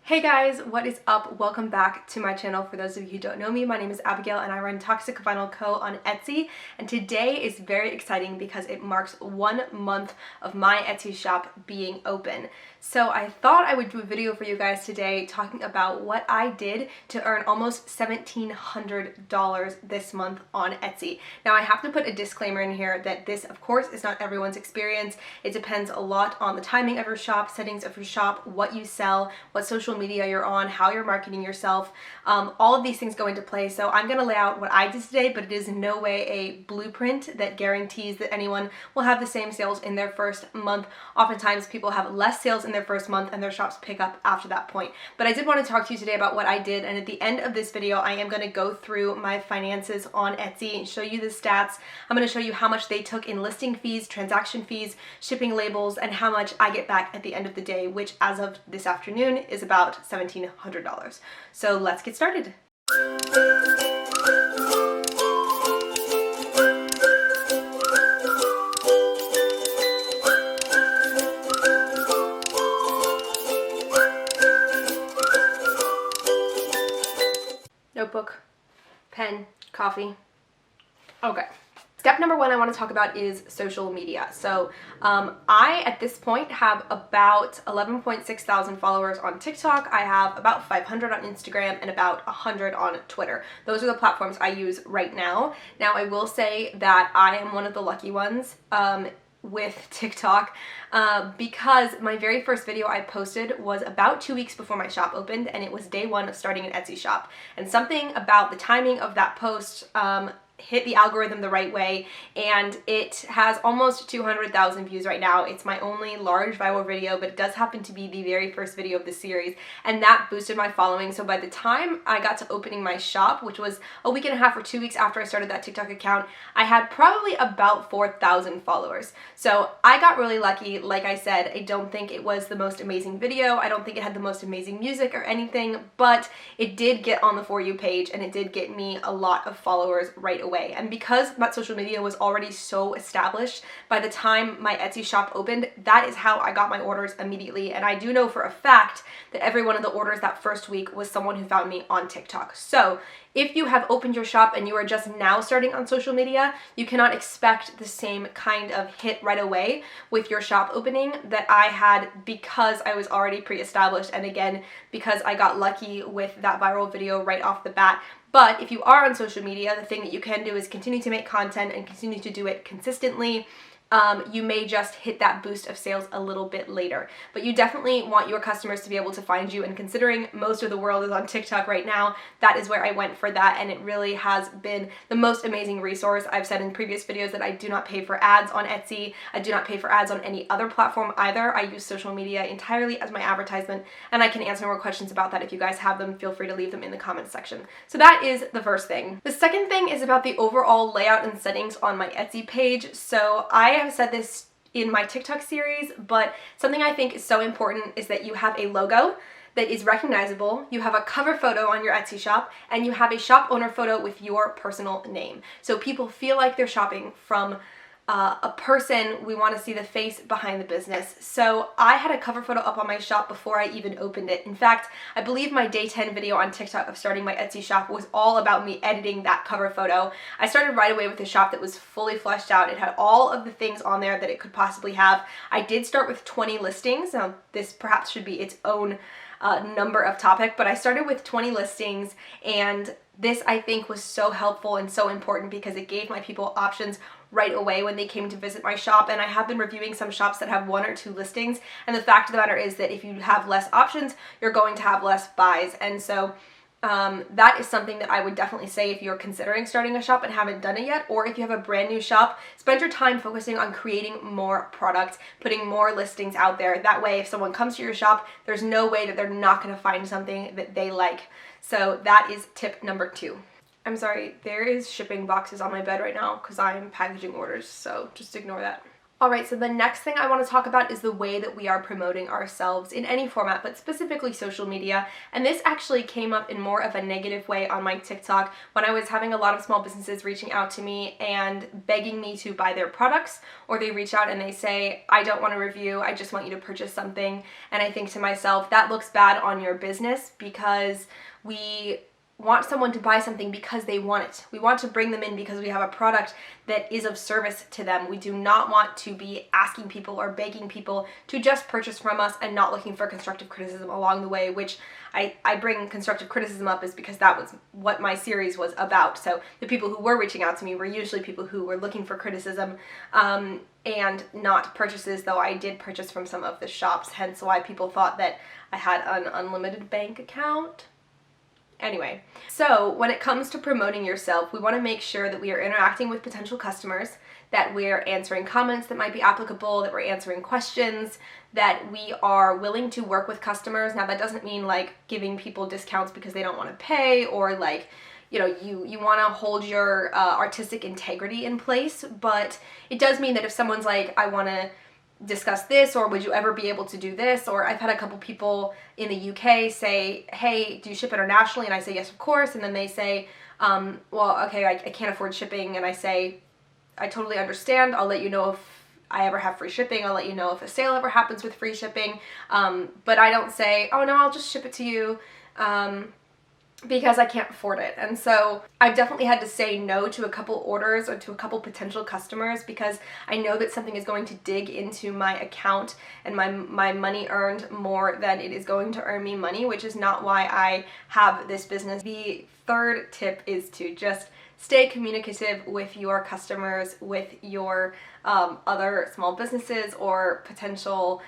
Hey guys, what is up? Welcome back to my channel. For those of you who don't know me, my name is Abigail and I run Toxic Vinyl Co. on Etsy. And today is very exciting because it marks 1 month of my Etsy shop being open. So I thought I would do a video for you guys today talking about what I did to earn almost $1,700 this month on Etsy. Now I have to put a disclaimer in here that this of course is not everyone's experience. It depends a lot on the timing of your shop, settings of your shop, what you sell, what social media you're on, how you're marketing yourself. All of these things go into play. So I'm going to lay out what I did today, but it is in no way a blueprint that guarantees that anyone will have the same sales in their first month. Oftentimes people have less sales in their first month and their shops pick up after that point. But I did want to talk to you today about what I did, and at the end of this video I am going to go through my finances on Etsy and show you the stats. I'm going to show you how much they took in listing fees, transaction fees, shipping labels, and how much I get back at the end of the day, which as of this afternoon is about $1,700. So let's get started. Notebook, pen, coffee. Okay. Step number one I want to talk about is social media. So I, at this point, have about 11.6 thousand followers on TikTok. I have about 500 on Instagram and about 100 on Twitter. Those are the platforms I use right now. Now, I will say that I am one of the lucky ones with TikTok because my very first video I posted was about 2 weeks before my shop opened, and it was day one of starting an Etsy shop. And something about the timing of that post hit the algorithm the right way, and it has almost 200,000 views right now. It's my only large viral video, but it does happen to be the very first video of the series, and that boosted my following. So by the time I got to opening my shop, which was a week and a half or 2 weeks after I started that TikTok account, I had probably about 4,000 followers. So I got really lucky. Like I said, I don't think it was the most amazing video. I don't think it had the most amazing music or anything, but it did get on the For You page, and it did get me a lot of followers right away. And because my social media was already so established, by the time my Etsy shop opened, that is how I got my orders immediately. And I do know for a fact that every one of the orders that first week was someone who found me on TikTok. So if you have opened your shop and you are just now starting on social media, you cannot expect the same kind of hit right away with your shop opening that I had, because I was already pre-established, and again, because I got lucky with that viral video right off the bat. But if you are on social media, the thing that you can do is continue to make content and continue to do it consistently. You may just hit that boost of sales a little bit later. But you definitely want your customers to be able to find you, and considering most of the world is on TikTok right now, that is where I went for that, and it really has been the most amazing resource. I've said in previous videos that I do not pay for ads on Etsy. I do not pay for ads on any other platform either. I use social media entirely as my advertisement, and I can answer more questions about that. If you guys have them, feel free to leave them in the comments section. So that is the first thing. The second thing is about the overall layout and settings on my Etsy page. So I have said this in my TikTok series, but something I think is so important is that you have a logo that is recognizable, you have a cover photo on your Etsy shop, and you have a shop owner photo with your personal name. So people feel like they're shopping from a person. We want to see the face behind the business. So I had a cover photo up on my shop before I even opened it. In fact, I believe my day 10 video on TikTok of starting my Etsy shop was all about me editing that cover photo. I started right away with a shop that was fully fleshed out. It had all of the things on there that it could possibly have. I did start with 20 listings. Now, this perhaps should be its own number of topic, but I started with 20 listings, and this I think was so helpful and so important because it gave my people options right away when they came to visit my shop. And I have been reviewing some shops that have 1 or 2 listings, and the fact of the matter is that if you have less options, you're going to have less buys. And so that is something that I would definitely say if you're considering starting a shop and haven't done it yet, or if you have a brand new shop, spend your time focusing on creating more products, putting more listings out there. That way, if someone comes to your shop, there's no way that they're not going to find something that they like. So that is tip number 2. I'm sorry, there is shipping boxes on my bed right now because I'm packaging orders, so just ignore that. Alright, so the next thing I want to talk about is the way that we are promoting ourselves in any format, but specifically social media. And this actually came up in more of a negative way on my TikTok when I was having a lot of small businesses reaching out to me and begging me to buy their products, or they reach out and they say, I don't want a review, I just want you to purchase something. And I think to myself, that looks bad on your business, because we want someone to buy something because they want it. We want to bring them in because we have a product that is of service to them. We do not want to be asking people or begging people to just purchase from us and not looking for constructive criticism along the way, which I bring constructive criticism up is because that was what my series was about. So the people who were reaching out to me were usually people who were looking for criticism and not purchases, though I did purchase from some of the shops, hence why people thought that I had an unlimited bank account. Anyway, so when it comes to promoting yourself, we want to make sure that we are interacting with potential customers, that we're answering comments that might be applicable, that we're answering questions, that we are willing to work with customers. Now, that doesn't mean like giving people discounts because they don't want to pay, or like, you know, you want to hold your artistic integrity in place, but it does mean that if someone's like, I want to discuss this, or would you ever be able to do this, or I've had a couple people in the UK say, hey, do you ship internationally? And I say, yes, of course. And then they say, well, okay, I can't afford shipping. And I say, I totally understand. I'll let you know if I ever have free shipping. I'll let you know if a sale ever happens with free shipping. But I don't say, oh no, I'll just ship it to you. Because I can't afford it. And so I've definitely had to say no to a couple orders or to a couple potential customers because I know that something is going to dig into my account and my money earned more than it is going to earn me money, which is not why I have this business. The third tip is to just stay communicative with your customers, with your other small businesses or potential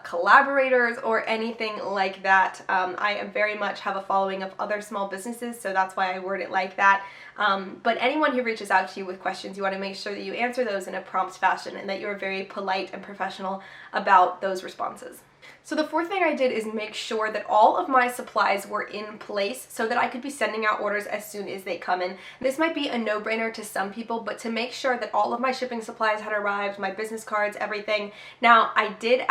collaborators or anything like that. I very much have a following of other small businesses, so that's why I word it like that. But anyone who reaches out to you with questions, you want to make sure that you answer those in a prompt fashion and that you're very polite and professional about those responses. So the fourth thing I did is make sure that all of my supplies were in place so that I could be sending out orders as soon as they come in. This might be a no-brainer to some people, but to make sure that all of my shipping supplies had arrived, my business cards, everything. Now, I did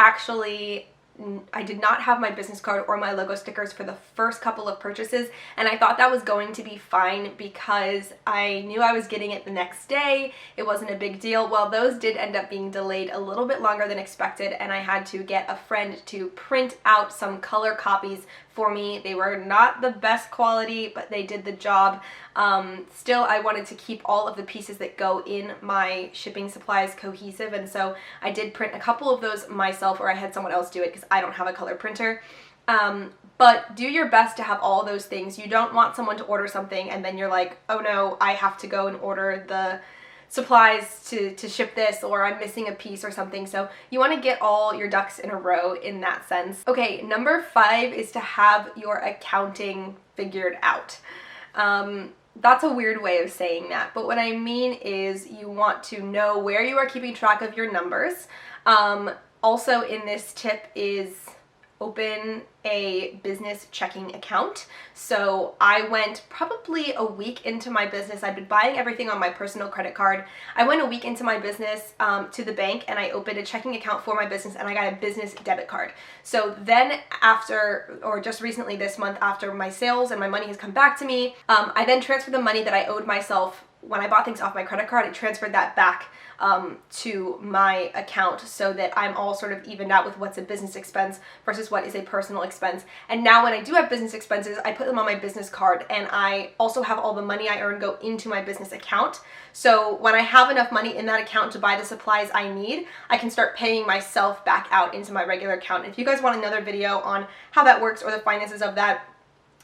not have my business card or my logo stickers for the first couple of purchases, and I thought that was going to be fine because I knew I was getting it the next day. It wasn't a big deal. Well, those did end up being delayed a little bit longer than expected, and I had to get a friend to print out some color copies for me. They were not the best quality, but they did the job. Still, I wanted to keep all of the pieces that go in my shipping supplies cohesive, and so I did print a couple of those myself, or I had someone else do it because I don't have a color printer. But do your best to have all those things. You don't want someone to order something and then you're like, oh no, I have to go and order the supplies to ship this, or I'm missing a piece or something. So you want to get all your ducks in a row in that sense. Okay, number 5 is to have your accounting figured out. That's a weird way of saying that, but what I mean is you want to know where you are keeping track of your numbers. Also in this tip is open a business checking account. So I went probably a week into my business. I'd been buying everything on my personal credit card. I went a week into my business to the bank, and I opened a checking account for my business, and I got a business debit card. So then after, or just recently this month, after my sales and my money has come back to me, I then transferred the money that I owed myself when I bought things off my credit card. I transferred that back to my account so that I'm all sort of evened out with what's a business expense versus what is a personal expense. And now when I do have business expenses, I put them on my business card, and I also have all the money I earn go into my business account. So when I have enough money in that account to buy the supplies I need, I can start paying myself back out into my regular account. If you guys want another video on how that works or the finances of that,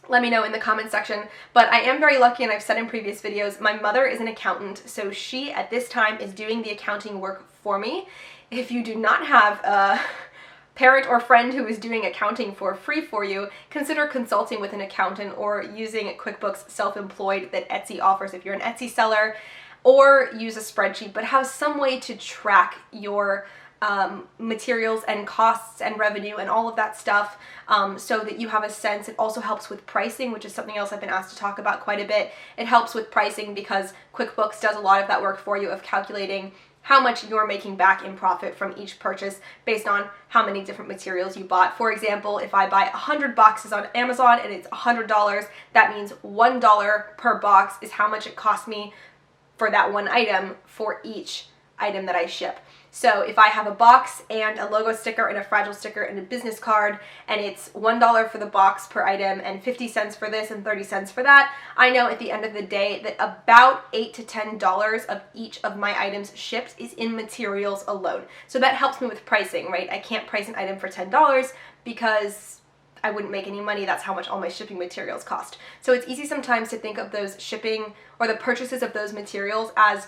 let me know in the comment section. But I am very lucky, and I've said in previous videos, my mother is an accountant, so she at this time is doing the accounting work for me. If you do not have a parent or friend who is doing accounting for free for you, consider consulting with an accountant or using QuickBooks Self-Employed that Etsy offers if you're an Etsy seller, or use a spreadsheet, but have some way to track your materials and costs and revenue and all of that stuff, so that you have a sense. It also helps with pricing, which is something else I've been asked to talk about quite a bit. It helps with pricing because QuickBooks does a lot of that work for you of calculating how much you're making back in profit from each purchase based on how many different materials you bought. For example, if I buy 100 boxes on Amazon and it's $100, that means $1 per box is how much it cost me for that one item for each item that I ship. So if I have a box and a logo sticker and a fragile sticker and a business card, and it's $1 for the box per item and 50 cents for this and 30 cents for that, I know at the end of the day that about $8 to $10 of each of my items shipped is in materials alone. So that helps me with pricing, right? I can't price an item for $10 because I wouldn't make any money. That's how much all my shipping materials cost. So it's easy sometimes to think of those shipping or the purchases of those materials as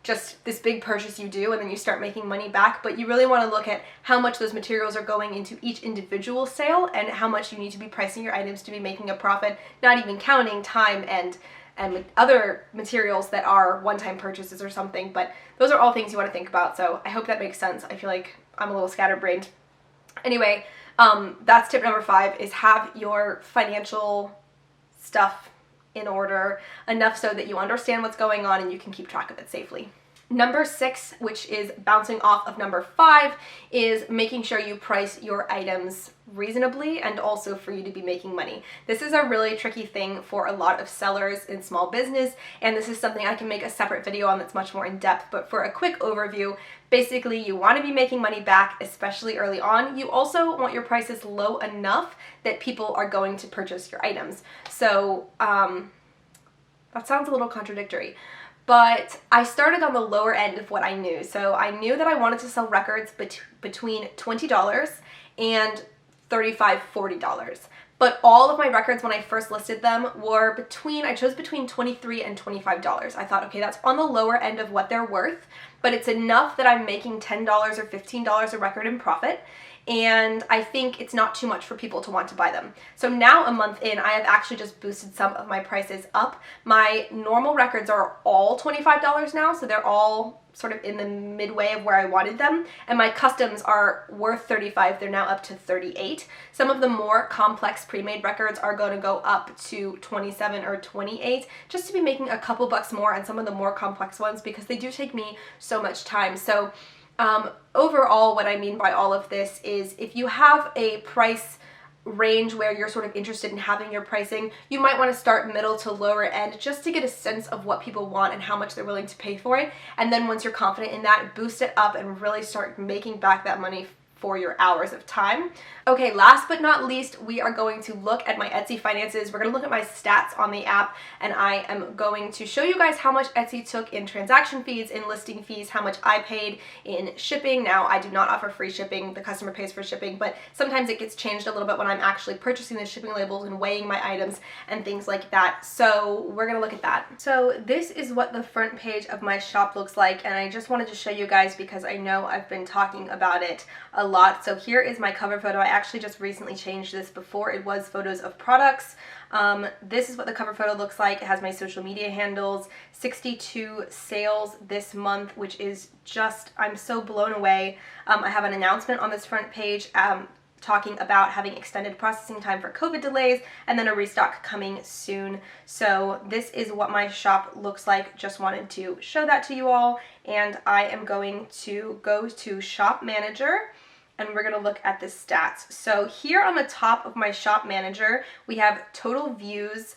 just this big purchase you do and then you start making money back, but you really want to look at how much those materials are going into each individual sale and how much you need to be pricing your items to be making a profit, not even counting time and other materials that are one-time purchases or something. But those are all things you want to think about, so I hope that makes sense. I feel like I'm a little scatterbrained. Anyway, that's tip number 5, is have your financial stuff in order enough so that you understand what's going on and you can keep track of it safely. Number 6, which is bouncing off of number 5, is making sure you price your items reasonably and also for you to be making money. This is a really tricky thing for a lot of sellers in small business, and this is something I can make a separate video on that's much more in depth, but for a quick overview, basically you want to be making money back, especially early on. You also want your prices low enough that people are going to purchase your items. So that sounds a little contradictory, but I started on the lower end of what I knew. So I knew that I wanted to sell records between $20 and $35, $40. But all of my records when I first listed them were I chose between $23 and $25. I thought, okay, that's on the lower end of what they're worth, but it's enough that I'm making $10 or $15 a record in profit. And I think it's not too much for people to want to buy them. So now, a month in, I have actually just boosted some of my prices up. My normal records are all $25 now, so they're all sort of in the midway of where I wanted them. And my customs are worth $35. They're now up to $38. Some of the more complex pre-made records are going to go up to $27 or $28, just to be making a couple bucks more on some of the more complex ones because they do take me so much time. So overall, what I mean by all of this is if you have a price range where you're sort of interested in having your pricing, you might want to start middle to lower end just to get a sense of what people want and how much they're willing to pay for it. And then once you're confident in that, boost it up and really start making back that money for your hours of time. Okay, last but not least, we are going to look at my Etsy finances. We're going to look at my stats on the app, and I am going to show you guys how much Etsy took in transaction fees, in listing fees, how much I paid in shipping. Now, I do not offer free shipping. The customer pays for shipping, but sometimes it gets changed a little bit when I'm actually purchasing the shipping labels and weighing my items and things like that. So we're going to look at that. So this is what the front page of my shop looks like, and I just wanted to show you guys because I know I've been talking about it a lot. So here is my cover photo. I actually just recently changed this. Before it was photos of products. This is what the cover photo looks like. It has my social media handles, 62 sales this month, which is just, I'm so blown away. I have an announcement on this front page talking about having extended processing time for COVID delays and then a restock coming soon. So this is what my shop looks like. Just wanted to show that to you all, and I am going to go to Shop Manager and we're going to look at the stats. So here on the top of my Shop Manager, we have total views,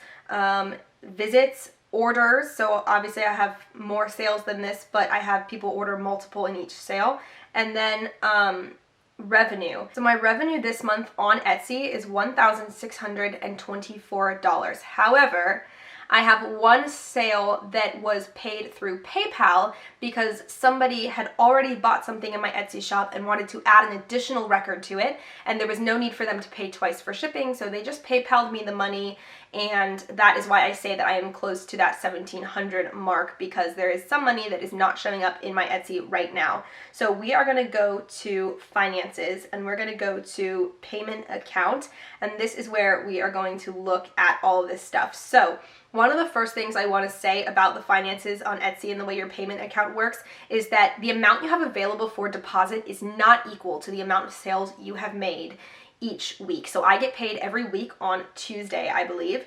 visits, orders. So obviously I have more sales than this, but I have people order multiple in each sale. And then revenue. So my revenue this month on Etsy is $1,624. However, I have one sale that was paid through PayPal because somebody had already bought something in my Etsy shop and wanted to add an additional record to it, and there was no need for them to pay twice for shipping, so they just PayPal'd me the money, and that is why I say that I am close to that $1,700 mark, because there is some money that is not showing up in my Etsy right now. So we are going to go to finances, and we're going to go to payment account, and this is where we are going to look at all of this stuff. So one of the first things I want to say about the finances on Etsy and the way your payment account works is that the amount you have available for deposit is not equal to the amount of sales you have made each week. So I get paid every week on Tuesday, I believe,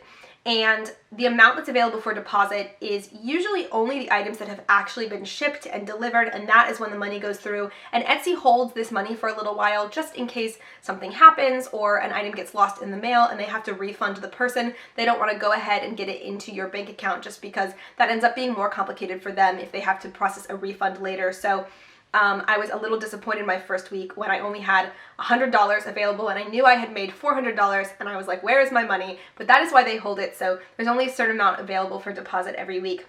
and the amount that's available for deposit is usually only the items that have actually been shipped and delivered, and that is when the money goes through. And Etsy holds this money for a little while just in case something happens or an item gets lost in the mail and they have to refund the person. They don't want to go ahead and get it into your bank account just because that ends up being more complicated for them if they have to process a refund later. So I was a little disappointed my first week when I only had $100 available, and I knew I had made $400, and I was like, where is my money? But that is why they hold it. So there's only a certain amount available for deposit every week.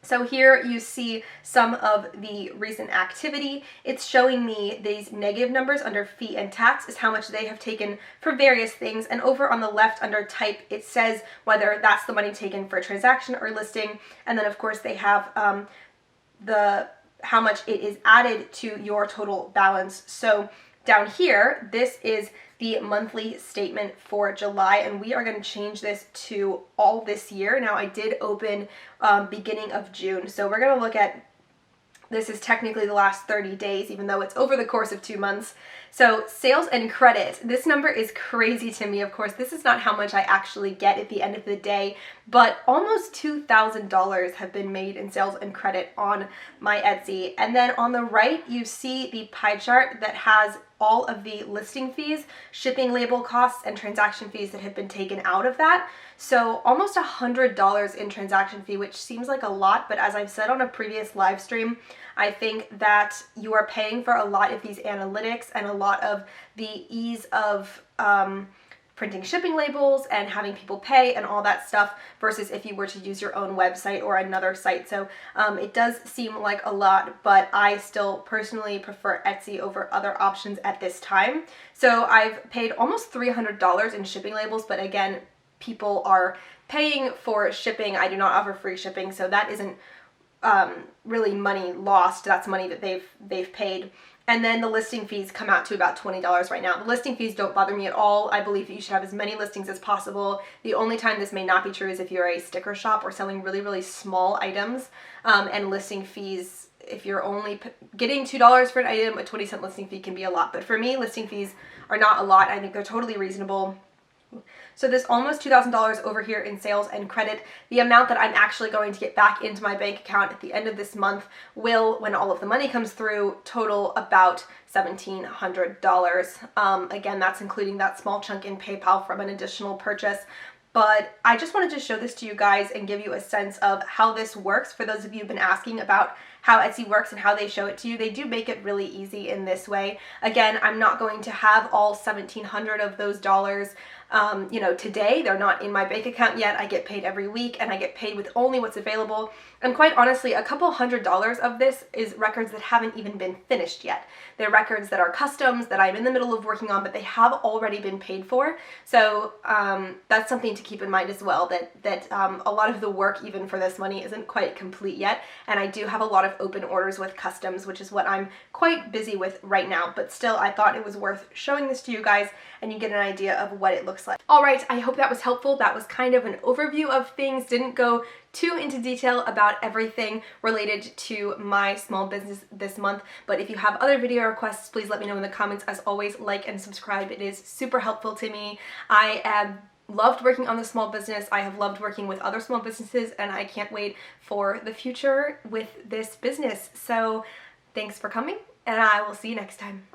So here you see some of the recent activity. It's showing me these negative numbers under fee and tax is how much they have taken for various things. And over on the left under type, it says whether that's the money taken for a transaction or listing. And then of course they have how much it is added to your total balance. So down here, this is the monthly statement for July, and we are going to change this to all this year. Now I did open beginning of June, so we're going to look at, this is technically the last 30 days, even though it's over the course of 2 months. So sales and credit, this number is crazy to me. Of course, this is not how much I actually get at the end of the day, but almost $2,000 have been made in sales and credit on my Etsy. And then on the right, you see the pie chart that has all of the listing fees, shipping label costs, and transaction fees that have been taken out of that. So almost $100 in transaction fee, which seems like a lot, but as I've said on a previous live stream, I think that you are paying for a lot of these analytics and a lot of the ease of printing shipping labels and having people pay and all that stuff versus if you were to use your own website or another site. So it does seem like a lot, but I still personally prefer Etsy over other options at this time. So I've paid almost $300 in shipping labels, but again, people are paying for shipping. I do not offer free shipping, so that isn't really money lost. That's money that they've paid. And then the listing fees come out to about $20 right now. The listing fees don't bother me at all. I believe that you should have as many listings as possible. The only time this may not be true is if you're a sticker shop or selling really, really small items, and listing fees, if you're only getting $2 for an item, a 20-cent listing fee can be a lot. But for me, listing fees are not a lot. I think they're totally reasonable. So this almost $2,000 over here in sales and credit, the amount that I'm actually going to get back into my bank account at the end of this month will, when all of the money comes through, total about $1,700. Again, that's including that small chunk in PayPal from an additional purchase. But I just wanted to show this to you guys and give you a sense of how this works. For those of you who've been asking about how Etsy works and how they show it to you, they do make it really easy in this way. Again, I'm not going to have all 1,700 of those dollars today. They're not in my bank account yet. I get paid every week and I get paid with only what's available. And quite honestly, a couple $100 of this is records that haven't even been finished yet. They're records that are customs that I'm in the middle of working on, but they have already been paid for. So that's something to keep in mind as well, that a lot of the work even for this money isn't quite complete yet. And I do have a lot of open orders with customs, which is what I'm quite busy with right now. But still, I thought it was worth showing this to you guys and you get an idea of what it looks like. All right, I hope that was helpful. That was kind of an overview of things. Didn't go too into detail about everything related to my small business this month, but if you have other video requests, please let me know in the comments. As always, like and subscribe. It is super helpful to me. I have loved working on the small business. I have loved working with other small businesses, and I can't wait for the future with this business. So thanks for coming, and I will see you next time.